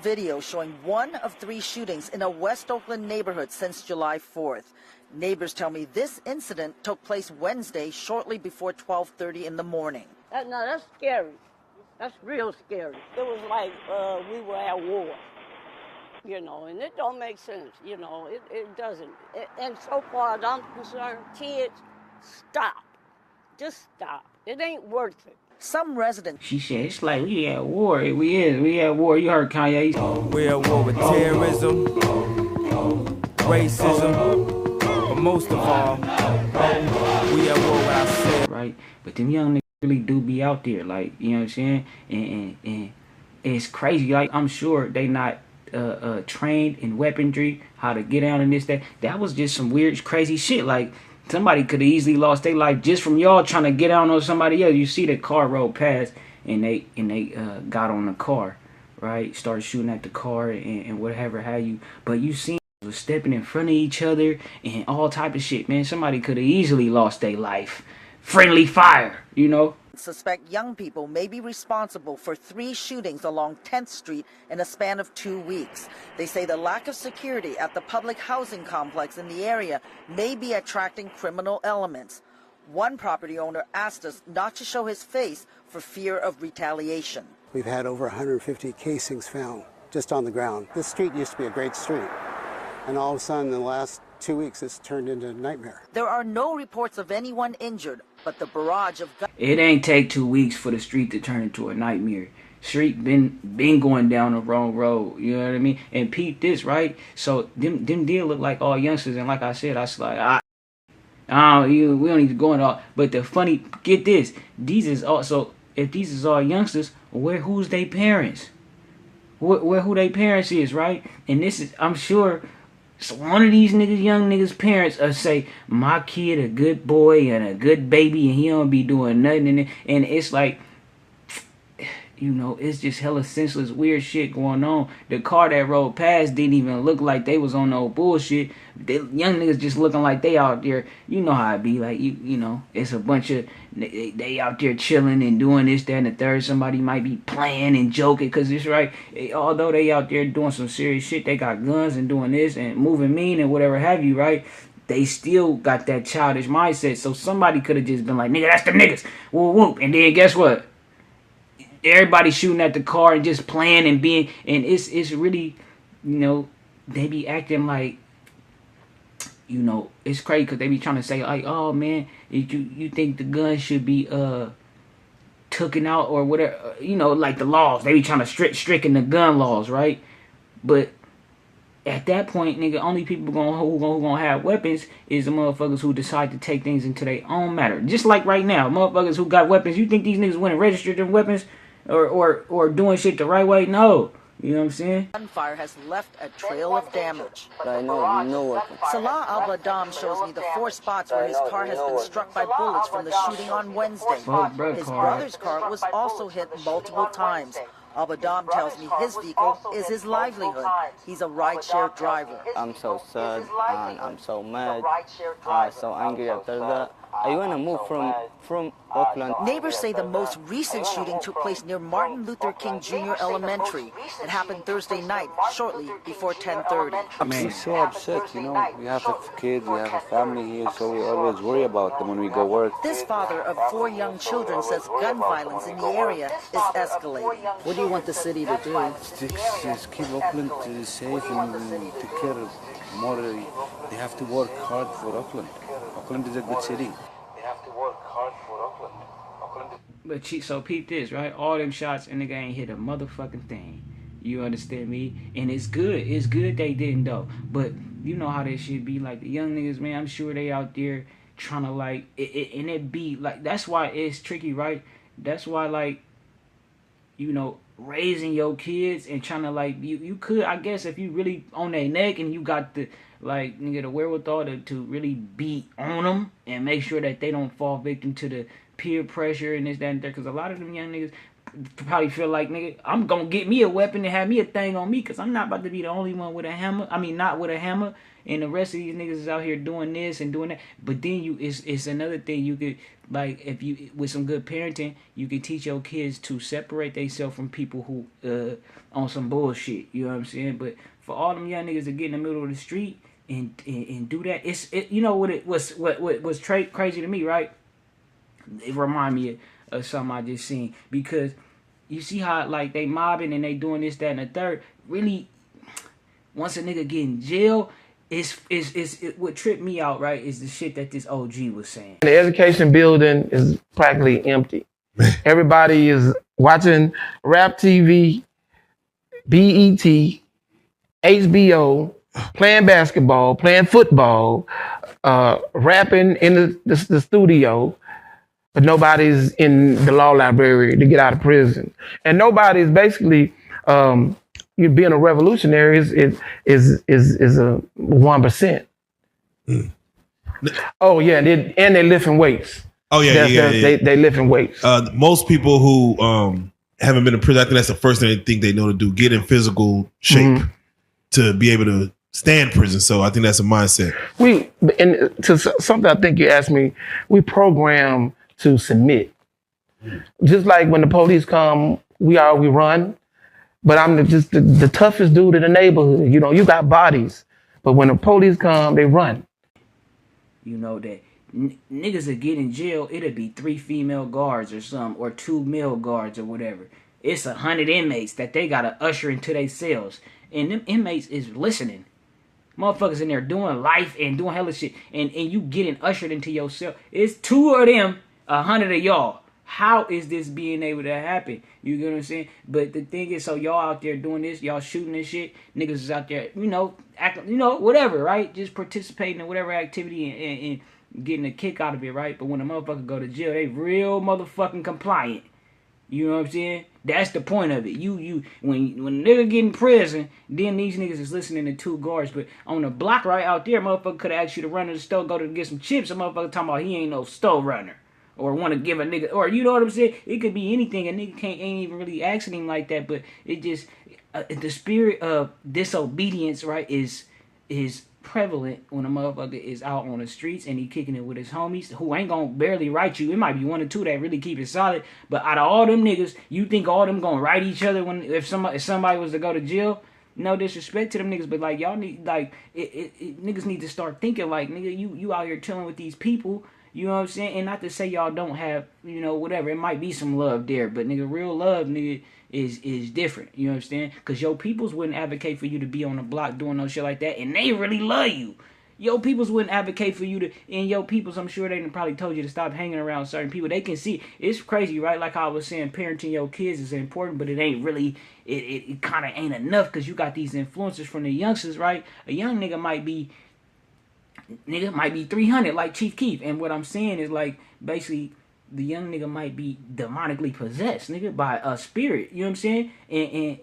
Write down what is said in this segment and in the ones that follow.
video showing one of 3 shootings in a West Oakland neighborhood since July 4th. Neighbors tell me this incident took place Wednesday shortly before 12:30 in the morning. No, that's scary. That's real scary. It was like we were at war, you know, and it don't make sense, you know, it doesn't. And so far as I'm concerned, kids, stop. Just stop. It ain't worth it. Some residents. She said, it's like we at war. We at war. You heard Kanye. We at war with terrorism, racism, but most of all, we at war with ourselves. Right? But them young niggas really do be out there, like, you know what I'm saying? And it's crazy. Like, I'm sure they not trained in weaponry, how to get down and this, that. That was just some weird, crazy shit. Like, somebody could have easily lost their life just from y'all trying to get down on somebody else. You see the car roll past and they got on the car, right? Started shooting at the car and whatever have you. But you seen was stepping in front of each other and all type of shit, man. Somebody could have easily lost their life. Friendly fire, you know? Suspect young people may be responsible for 3 shootings along 10th Street in a span of 2 weeks. They say the lack of security at the public housing complex in the area may be attracting criminal elements. One property owner asked us not to show his face for fear of retaliation. We've had over 150 casings found just on the ground. This street used to be a great street, and all of a sudden in the last 2 weeks it's turned into a nightmare. There are no reports of anyone injured, but the barrage of guns. It ain't take 2 weeks for the street to turn into a nightmare. Street been going down the wrong road, you know what I mean? And peep this, right? So them did look like all youngsters, and like I said, I was like, we don't need to go into all. But the funny, get this, these is also, if these is all youngsters, who's their parents? Who their parents is, right? And this is, I'm sure. So one of these young niggas' parents say, my kid a good boy and a good baby and he don't be doing nothing. And it's like, you know, it's just hella senseless, weird shit going on. The car that rolled past didn't even look like they was on no bullshit. The young niggas just looking like they out there. You know how it be. Like, you know, it's a bunch of, they out there chilling and doing this, that, and the third. Somebody might be playing and joking because it's right. Although they out there doing some serious shit, they got guns and doing this and moving mean and whatever have you, right? They still got that childish mindset. So somebody could have just been like, nigga, that's the niggas. Whoop, whoop. And then guess what? Everybody shooting at the car and just playing and being, and it's really, you know, they be acting like, you know, it's crazy because they be trying to say like, oh man, you think the gun should be taken out or whatever, you know, like the laws. They be trying to stricken the gun laws, right? But at that point, nigga, only people who gonna have weapons is the motherfuckers who decide to take things into their own matter. Just like right now, motherfuckers who got weapons. You think these niggas went and registered their weapons? Or doing shit the right way? No. You know what I'm saying? Gunfire has left a trail of damage. No weapons. Salah Al-Badam shows me the 4 spots where his car has been struck by bullets from the shooting on Wednesday. His brother's car was also hit multiple times. Al-Badam tells me his vehicle is his livelihood. He's a rideshare driver. I'm so sad and I'm so mad. I'm so angry after that. I want to move from Oakland. Neighbors say the most recent shooting took place near Martin Luther King Jr. Elementary. It happened Thursday night, shortly before 10:30. I'm so upset, you know. We have kids, we have a family here, so we always worry about them when we go work. This father of 4 young children says gun violence in the area is escalating. What do you want the city to do? Just keep Oakland safe and take care of more. They have to work hard for Oakland. Oakland is a good city. They have to work hard for Oakland. But so peep this, right? All them shots and nigga ain't hit a motherfucking thing. You understand me? And it's good. It's good they didn't though. But you know how this shit be. Like the young niggas, man, I'm sure they out there trying to like and it be like, that's why it's tricky, right? That's why, like, you know, raising your kids and trying to like, you could, I guess, if you really on their neck and you got the, like, nigga, the wherewithal to really be on them and make sure that they don't fall victim to the peer pressure and this, that, and that. Because a lot of them young niggas, probably feel like, nigga, I'm gonna get me a weapon and have me a thing on me, because I'm not about to be the only one with a hammer. I mean, not with a hammer, and the rest of these niggas is out here doing this and doing that. But then it's another thing you could, like, if you, with some good parenting, you can teach your kids to separate themselves from people who on some bullshit. You know what I'm saying? But for all them young niggas to get in the middle of the street and do that, you know what was crazy to me, right? It remind me of something I just seen, because you see how like they mobbing and they doing this, that, and the third. Really, once a nigga get in jail, what tripped me out, right, is the shit that this OG was saying. The education building is practically empty. Everybody is watching rap TV, BET, HBO, playing basketball, playing football, rapping in the studio, but nobody's in the law library to get out of prison. And nobody's basically, you being a revolutionary is a 1%. Mm. Oh yeah, and they lifting weights. Oh yeah, They lifting weights. Most people who haven't been in prison, I think that's the first thing they think they know to do: get in physical shape to be able to stand prison. So I think that's a mindset. And to something I think you asked me, we program to submit. Just like when the police come, we run. But I'm just the toughest dude in the neighborhood. You know, you got bodies, but when the police come, they run. You know that niggas that get in jail, it'll be 3 female guards or something, or 2 male guards or whatever. It's 100 inmates that they gotta usher into their cells, and them inmates is listening. Motherfuckers in there doing life and doing hella shit, and you getting ushered into your cell. It's 2 of them, 100 of y'all. How is this being able to happen? You get what I'm saying? But the thing is, so y'all out there doing this, y'all shooting this shit, niggas is out there, you know, acting, you know, whatever, right? Just participating in whatever activity and getting a kick out of it, right? But when a motherfucker go to jail, they real motherfucking compliant. You know what I'm saying? That's the point of it. When a nigga get in prison, then these niggas is listening to 2 guards. But on the block right out there, motherfucker could have asked you to run to the store, go to get some chips. A motherfucker talking about he ain't no store runner. Or want to give a nigga, or you know what I'm saying? It could be anything. A nigga ain't even really asking him like that, but it just, the spirit of disobedience, right, is prevalent when a motherfucker is out on the streets and he kicking it with his homies who ain't gonna barely write you. It might be 1 or 2 that really keep it solid, but out of all them niggas, you think all them gonna write each other if somebody was to go to jail? No disrespect to them niggas, but like y'all need, like niggas need to start thinking like, nigga, you out here chilling with these people. You know what I'm saying? And not to say y'all don't have, you know, whatever. It might be some love there. But, nigga, real love, nigga, is different. You know what I'm saying? Because your peoples wouldn't advocate for you to be on the block doing no shit like that. And they really love you. Your peoples wouldn't advocate for you to... And your peoples, I'm sure they probably told you to stop hanging around certain people. They can see... It's crazy, right? Like I was saying, parenting your kids is important. But it ain't really... It kind of ain't enough because you got these influences from the youngsters, right? A young nigga might be 300 like Chief Keef, and what I'm saying is like basically the young nigga might be demonically possessed, nigga, by a spirit. You know what I'm saying? And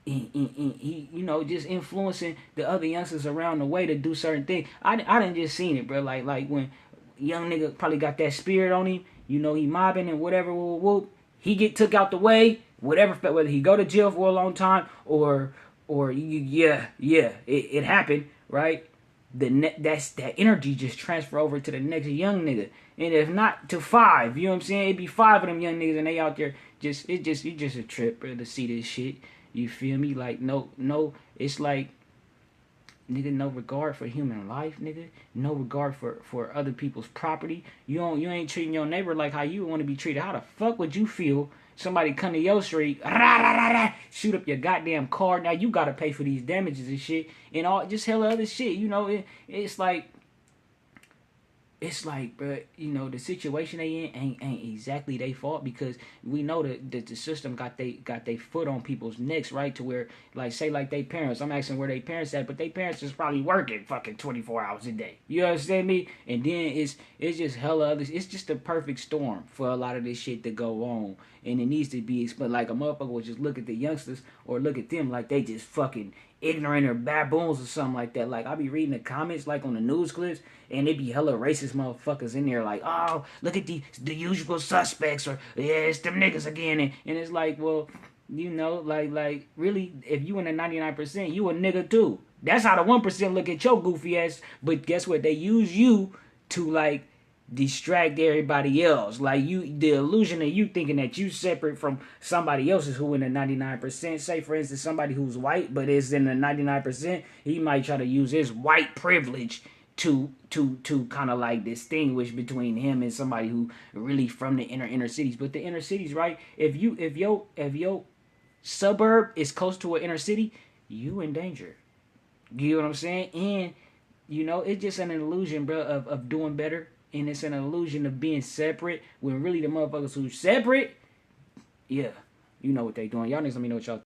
he, you know, just influencing the other youngsters around the way to do certain things. I done just seen it, bro. Like when young nigga probably got that spirit on him, you know, he mobbing and whatever, whoop, he get took out the way, whatever, whether he go to jail for a long time or it happened, right? That energy just transfer over to the next young nigga, and if not to 5, you know what I'm saying? It'd be 5 of them young niggas, and they out there it's just a trip, bro, to see this shit. You feel me? Like no, it's like, nigga, no regard for human life, nigga. No regard for other people's property. You ain't treating your neighbor like how you want to be treated. How the fuck would you feel? Somebody come to your street, shoot up your goddamn car. Now you gotta pay for these damages and shit, and all just hella other shit. You know, it's like, bro, you know, the situation they in ain't exactly their fault, because we know that the system got they foot on people's necks, right? To where, like, say like they parents, I'm asking where they parents at, but they parents is probably working fucking 24 hours a day. You understand me? And then it's just hella other. It's just the perfect storm for a lot of this shit to go on, and it needs to be explained. Like a motherfucker would just look at the youngsters or look at them like they just fucking ignorant or baboons or something like that. Like I be reading the comments like on the news clips, and it be hella racist motherfuckers in there like, oh, look at the usual suspects, or yeah, it's them niggas again, and it's like, well, you know, like really, if you in the 99%, you a nigga too. That's how the 1% look at your goofy ass. But guess what? They use you to like distract everybody else. Like the illusion of you thinking that you separate from somebody else's who in the 99%. Say for instance somebody who's white but is in the 99%, he might try to use his white privilege to kind of like distinguish between him and somebody who really from the inner cities. But the inner cities, right? If your suburb is close to an inner city, you in danger. You know what I'm saying? And you know, it's just an illusion, bro, of doing better. And it's an illusion of being separate when really the motherfuckers who separate, yeah, you know what they doing. Y'all niggas let me know what y'all